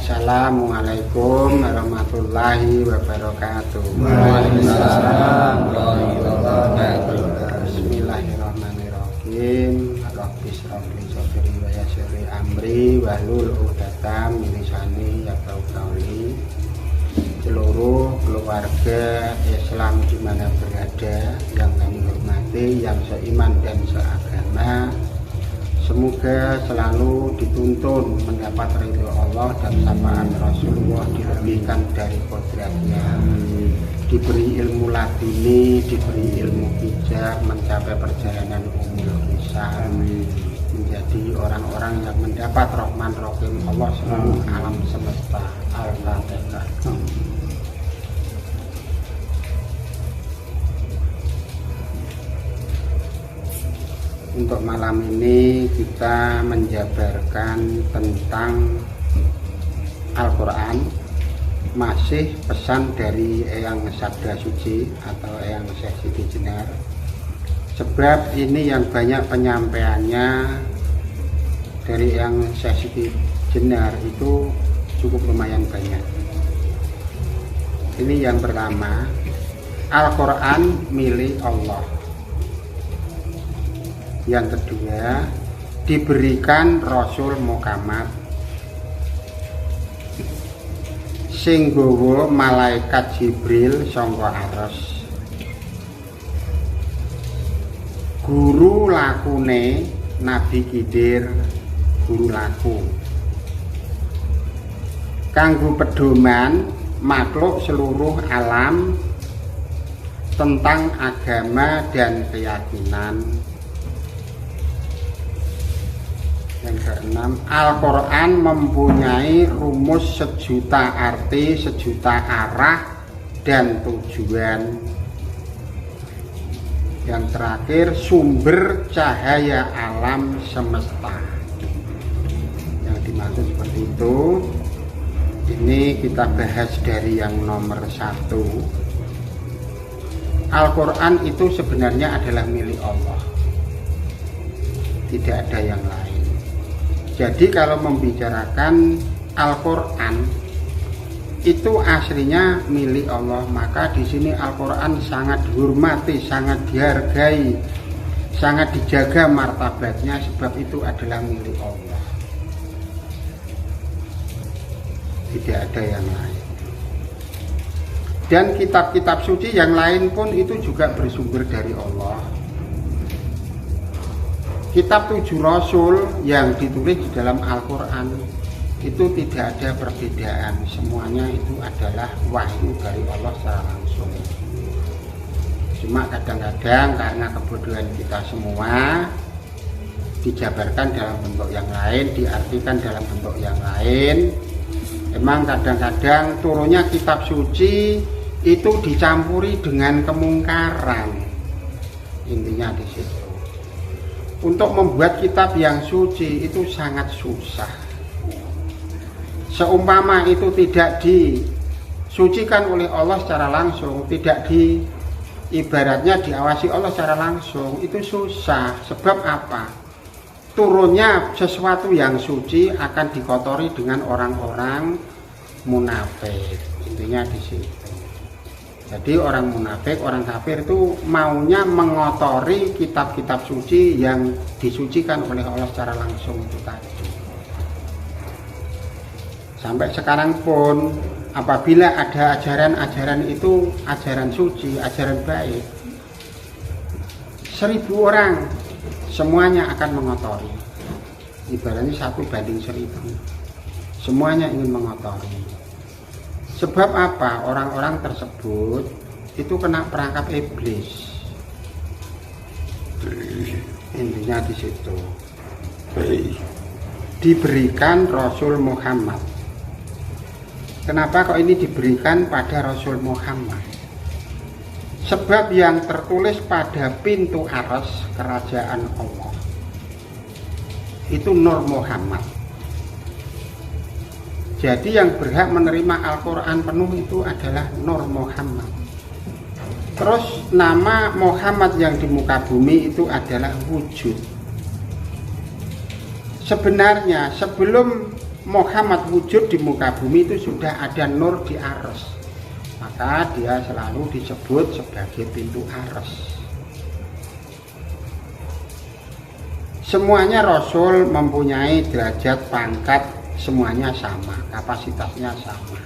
Assalamualaikum warahmatullahi wabarakatuh. Waalaikumsalam warahmatullahi wabarakatuh. Bismillahirrahmanirrahim. Rabbi shrah li sadri wa yassir li amri wahlul 'uqdatam min lisani yafqahu qawli. Seluruh keluarga Islam di mana berada yang kami hormati, yang seiman dan seagama, semoga selalu dituntun mendapat ridho Allah dan sapaan Rasulullah, dilebihkan dari kodratnya, diberi ilmu laduni, diberi ilmu bijak, mencapai perjalanan umul hisab, menjadi orang-orang yang mendapat rahman rahim Allah seluruh alam semesta. Al-Fatihah. Untuk malam ini kita menjabarkan tentang Al-Quran, masih pesan dari Eyang Sabda Suci atau Eyang Syekh Siti Jenar. Sebab ini yang banyak penyampaiannya dari Eyang Syekh Siti Jenar itu cukup lumayan banyak. Ini yang pertama, Al-Quran milik Allah. Yang kedua, diberikan Rasul Muhammad sing nggawa malaikat Jibril sangka aras. Guru lakune Nabi Khidir, guru laku kanggo pedoman makhluk seluruh alam tentang agama dan keyakinan. Yang keenam, Al-Quran mempunyai rumus sejuta arti, sejuta arah dan tujuan. Yang terakhir, sumber cahaya alam semesta. Yang dimaksud seperti itu. Ini kita bahas dari yang nomor 1. Al-Quran itu sebenarnya adalah milik Allah, tidak ada yang lain. Jadi kalau membicarakan Al-Quran itu aslinya milik Allah, maka di sini Al-Quran sangat dihormati, sangat dihargai, sangat dijaga martabatnya, sebab itu adalah milik Allah. Tidak ada yang lain. Dan kitab-kitab suci yang lain pun itu juga bersumber dari Allah. Kitab 7 Rasul yang ditulis di dalam Al-Quran itu tidak ada perbedaan, semuanya itu adalah wahyu dari Allah secara langsung. Cuma kadang-kadang karena kebodohan kita semua dijabarkan dalam bentuk yang lain, diartikan dalam bentuk yang lain. Emang kadang-kadang turunnya kitab suci itu dicampuri dengan kemungkaran. Intinya di situ. Untuk membuat kitab yang suci itu sangat susah. Seumpama itu tidak disucikan oleh Allah secara langsung, tidak ibaratnya diawasi Allah secara langsung, itu susah. Sebab apa? Turunnya sesuatu yang suci akan dikotori dengan orang-orang munafik. Intinya di situ. Jadi orang munafik, orang kafir itu maunya mengotori kitab-kitab suci yang disucikan oleh Allah secara langsung itu tadi. Sampai sekarang pun apabila ada ajaran-ajaran itu ajaran suci, ajaran baik, 1000 orang semuanya akan mengotori. Ibaratnya 1:1000. Semuanya ingin mengotori. Sebab apa? Orang-orang tersebut itu kena perangkap iblis. Intinya di situ. Diberikan Rasul Muhammad. Kenapa kok ini diberikan pada Rasul Muhammad? Sebab yang tertulis pada pintu aras kerajaan Allah itu Nur Muhammad. Jadi yang berhak menerima Al-Quran penuh itu adalah Nur Muhammad. Terus nama Muhammad yang di muka bumi itu adalah wujud. Sebenarnya sebelum Muhammad wujud di muka bumi itu sudah ada nur di arsy, maka dia selalu disebut sebagai pintu arsy. Semuanya Rasul mempunyai derajat pangkat, semuanya sama, kapasitasnya sama.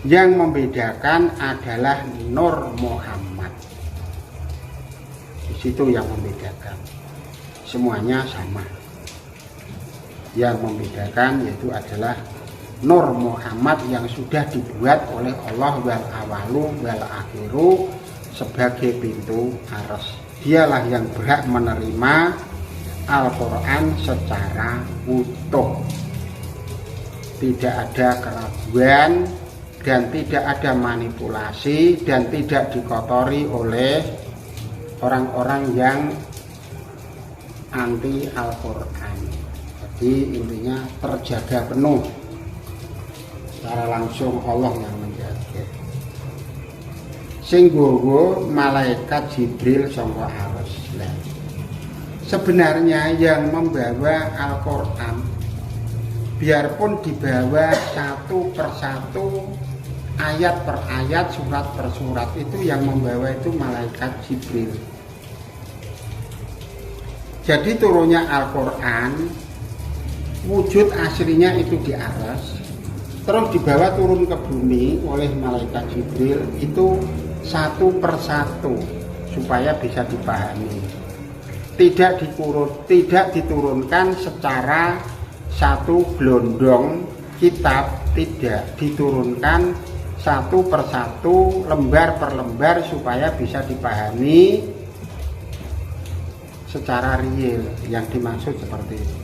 Yang membedakan adalah nur Muhammad. Di situ yang membedakan. Semuanya sama. Yang membedakan yaitu adalah nur Muhammad yang sudah dibuat oleh Allah wal awalu wal akhiru sebagai pintu arsy. Dialah yang berhak menerima Al-Quran secara utuh. Tidak ada keraguan dan tidak ada manipulasi dan tidak dikotori oleh orang-orang yang anti Al-Quran. Jadi intinya terjaga penuh, secara langsung Allah yang menjaga. Sing nggawa malaikat Jibril sangka arsy. Sebenarnya yang membawa Al-Quran, biarpun dibawa satu persatu, ayat per ayat, surat per surat, itu yang membawa itu malaikat Jibril. Jadi turunnya Al-Quran, wujud aslinya itu di arsy, terus dibawa turun ke bumi oleh malaikat Jibril itu satu persatu supaya bisa dipahami. Tidak diturunkan secara satu gelondong kitab, tidak diturunkan satu persatu, lembar per lembar supaya bisa dipahami secara real. Yang dimaksud seperti itu.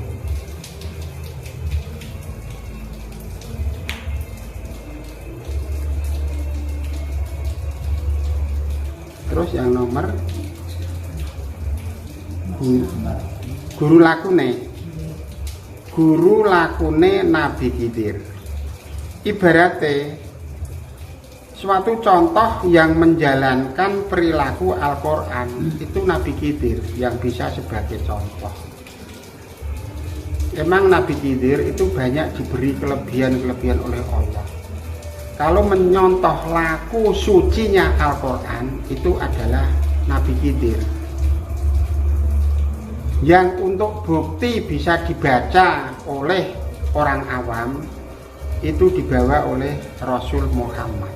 Terus yang nomor guru lakune Nabi Khidir. Ibaratnya suatu contoh yang menjalankan perilaku Al-Quran itu Nabi Khidir yang bisa sebagai contoh. Emang Nabi Khidir itu banyak diberi kelebihan-kelebihan oleh Allah. Kalau menyontoh laku sucinya Al-Quran itu adalah Nabi Khidir. Yang untuk bukti bisa dibaca oleh orang awam itu dibawa oleh Rasul Muhammad.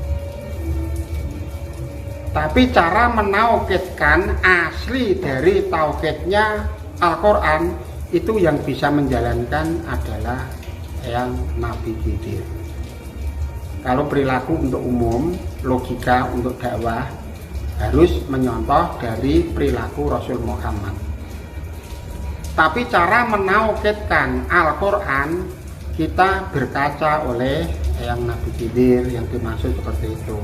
Tapi cara menaukidkan asli dari tauhidnya Al-Quran itu yang bisa menjalankan adalah yang Nabi Khidir. Kalau perilaku untuk umum, logika untuk dakwah harus menyontoh dari perilaku Rasul Muhammad. Tapi cara menaukidkan Al-Quran kita berkaca oleh yang Nabi Khidir yang dimaksud seperti itu.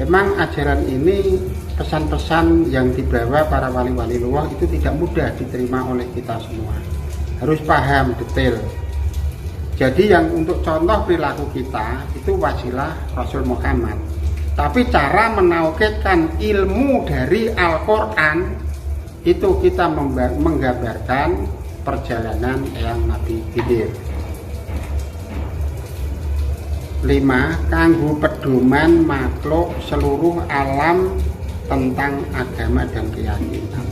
Emang ajaran ini, pesan-pesan yang dibawa para wali-wali Allah itu tidak mudah diterima oleh kita semua. Harus paham detail. Jadi yang untuk contoh perilaku kita itu wasilah Rasul Muhammad. Tapi cara menaukidkan ilmu dari Al-Quran itu kita menggambarkan perjalanan yang Nabi Khidir. 5. Kanggo pedoman makhluk seluruh alam tentang agama dan keyakinan.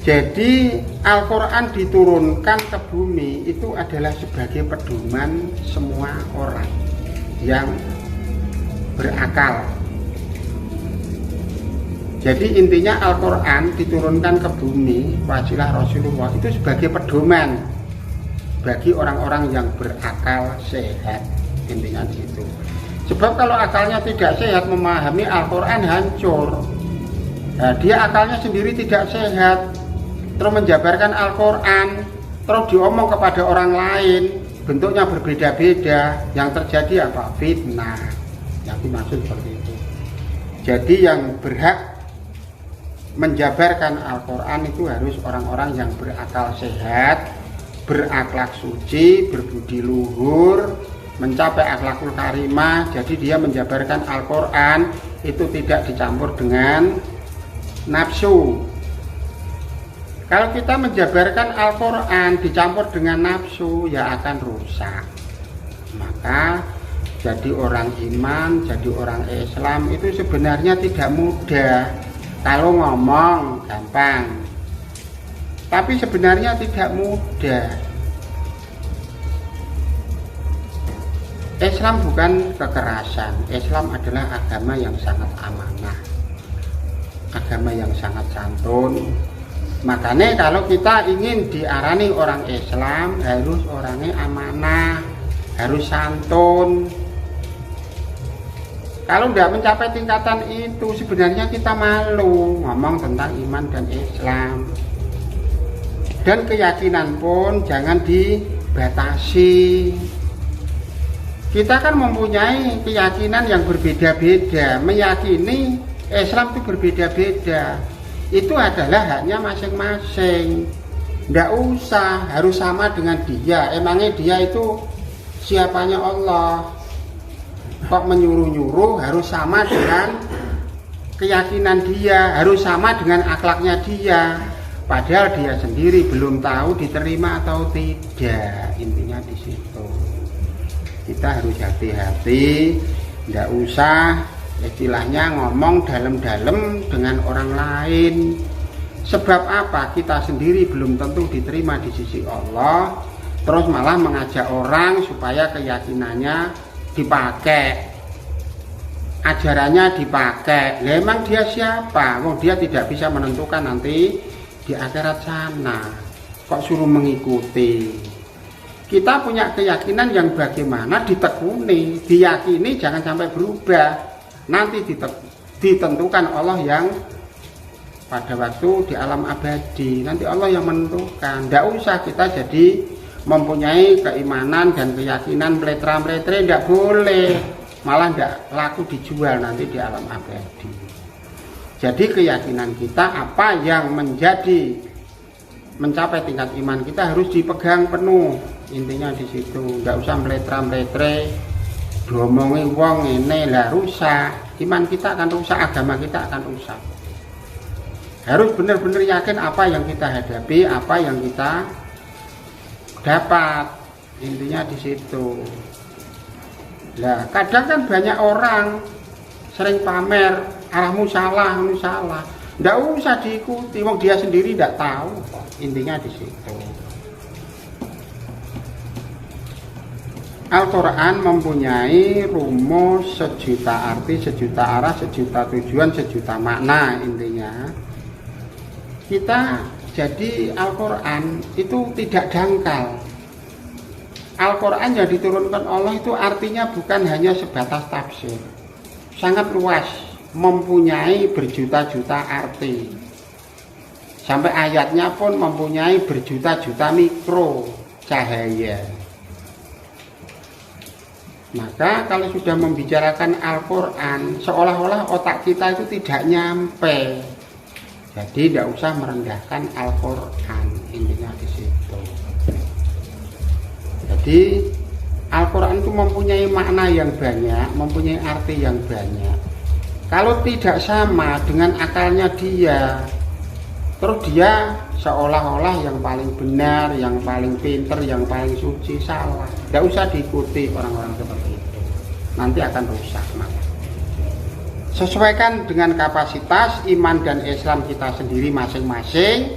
Jadi Al-Quran diturunkan ke bumi itu adalah sebagai pedoman semua orang yang berakal. Jadi intinya Al-Quran diturunkan ke bumi, wasilah Rasulullah itu sebagai pedoman bagi orang-orang yang berakal sehat. Intinya gitu. Sebab kalau akalnya tidak sehat memahami Al-Quran hancur. Nah, dia akalnya sendiri tidak sehat, terus menjabarkan Al-Quran, terus diomong kepada orang lain, bentuknya berbeda-beda, yang terjadi apa? Fitnah. Yang dimaksud seperti itu. Jadi yang berhak menjabarkan Al-Quran itu harus orang-orang yang berakal sehat, berakhlak suci, berbudi luhur, mencapai akhlakul karimah. Jadi dia menjabarkan Al-Quran itu tidak dicampur dengan nafsu. Kalau kita menjabarkan Al-Quran dicampur dengan nafsu, ya akan rusak. Maka jadi orang iman, jadi orang Islam itu sebenarnya tidak mudah. Kalau ngomong gampang, tapi sebenarnya tidak mudah. Islam bukan kekerasan. Islam adalah agama yang sangat amanah, agama yang sangat santun. Makanya kalau kita ingin diarani orang Islam, harus orangnya amanah, harus santun. Kalau tidak mencapai tingkatan itu, sebenarnya kita malu ngomong tentang iman dan Islam. Dan keyakinan pun jangan dibatasi. Kita kan mempunyai keyakinan yang berbeda-beda, meyakini Islam itu berbeda-beda. Itu adalah haknya masing-masing. Nggak usah harus sama dengan dia. Emangnya dia itu siapanya Allah? Kok menyuruh-nyuruh harus sama dengan keyakinan dia, harus sama dengan akhlaknya dia. Padahal dia sendiri belum tahu diterima atau tidak. Intinya di situ. Kita harus hati-hati, nggak usah istilahnya ngomong dalam-dalam dengan orang lain. Sebab apa? Kita sendiri belum tentu diterima di sisi Allah, terus malah mengajak orang supaya keyakinannya dipakai, ajarannya dipakai. Lah emang dia siapa? Wong dia tidak bisa menentukan nanti di akhirat sana. Kok suruh mengikuti? Kita punya keyakinan yang bagaimana ditekuni, diyakini, jangan sampai berubah. Nanti ditentukan Allah yang pada waktu di alam abadi. Nanti Allah yang menentukan. Tidak usah kita jadi mempunyai keimanan dan keyakinan meletra-meletre, tidak boleh. Malah tidak laku dijual nanti di alam abadi. Jadi keyakinan kita apa yang mencapai tingkat iman kita harus dipegang penuh. Intinya di situ. Tidak usah meletra-meletre. Diomongin wong ini lah rusak, iman kita akan rusak, agama kita akan rusak. Harus benar-benar yakin apa yang kita hadapi, apa yang kita dapat. Intinya di situ. Lah kadang kan banyak orang sering pamer, arahmu salah, kamu salah. Nggak usah diikuti, wong dia sendiri tidak tahu. Intinya di situ. Al-Quran mempunyai rumus sejuta arti, sejuta arah, sejuta tujuan, sejuta makna. Intinya kita jadi Al-Quran itu tidak dangkal. Al-Quran yang diturunkan Allah itu artinya bukan hanya sebatas tafsir, sangat luas, mempunyai berjuta-juta arti. Sampai ayatnya pun mempunyai berjuta-juta mikro cahaya. Maka kalau sudah membicarakan Al-Quran, seolah-olah otak kita itu tidak nyampe. Jadi tidak usah merendahkan Al-Quran, intinya di situ. Jadi Al-Quran itu mempunyai makna yang banyak, mempunyai arti yang banyak. Kalau tidak sama dengan akalnya dia, terus dia seolah-olah yang paling benar, yang paling pinter, yang paling suci, salah. Tidak usah diikuti orang-orang seperti itu. Nanti akan rusak. Sesuaikan dengan kapasitas iman dan Islam kita sendiri masing-masing.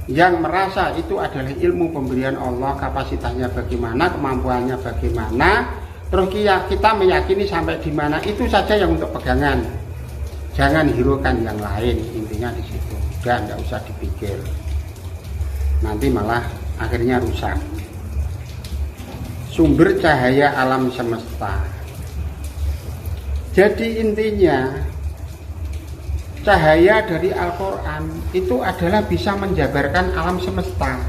Yang merasa itu adalah ilmu pemberian Allah, kapasitasnya bagaimana, kemampuannya bagaimana. Terus kita meyakini sampai di mana, itu saja yang untuk pegangan. Jangan hiraukan yang lain, intinya di situ. Dan tidak usah dipikir. Nanti malah akhirnya rusak. Sumber cahaya alam semesta. Jadi intinya cahaya dari Al-Quran itu adalah bisa menjabarkan alam semesta.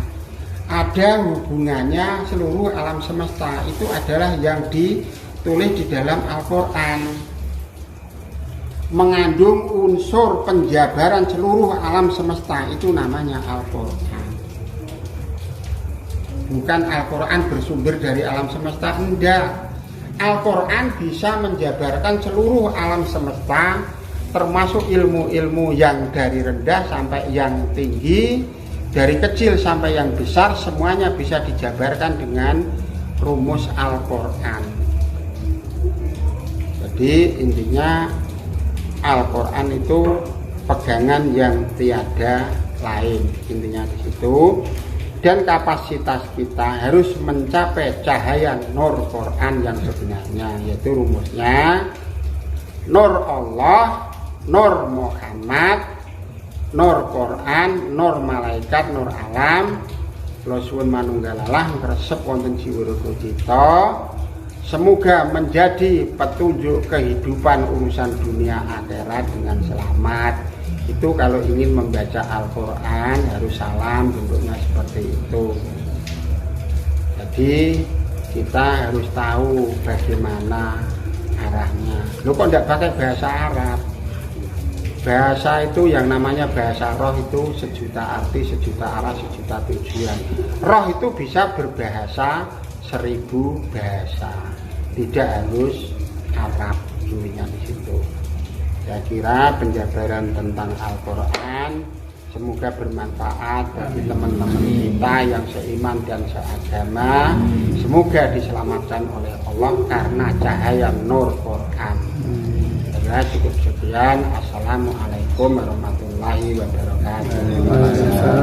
Ada hubungannya seluruh alam semesta. Itu adalah yang ditulis di dalam Al-Quran. Mengandung unsur penjabaran seluruh alam semesta. Itu namanya Al-Quran. Bukan Al-Quran bersumber dari alam semesta, enggak. Al-Quran bisa menjabarkan seluruh alam semesta, termasuk ilmu-ilmu yang dari rendah sampai yang tinggi, dari kecil sampai yang besar semuanya bisa dijabarkan dengan rumus Al-Quran. Jadi intinya Al-Quran itu pegangan yang tiada lain, intinya di situ. Dan kapasitas kita harus mencapai cahaya nur Quran yang sebenarnya, yaitu rumusnya nur Allah, nur Muhammad, nur Quran, nur malaikat, nur alam. Kula suwun manunggalalah ngresep wonten jiwa raga cita. Semoga menjadi petunjuk kehidupan urusan dunia akhirat dengan selamat. Itu kalau ingin membaca Al-Quran harus salam, bentuknya seperti itu. Jadi kita harus tahu bagaimana arahnya. Loh kok tidak pakai bahasa Arab? Bahasa itu yang namanya bahasa roh itu sejuta arti, sejuta arah, sejuta tujuan. Roh itu bisa berbahasa 1000 bahasa, tidak harus Arab intinya di situ. Saya kira penjabaran tentang Al-Quran semoga bermanfaat bagi teman-teman kita yang seiman dan seagama. Semoga diselamatkan oleh Allah karena cahaya nur Quran. Saya cukup sekian. Assalamualaikum warahmatullahi wabarakatuh.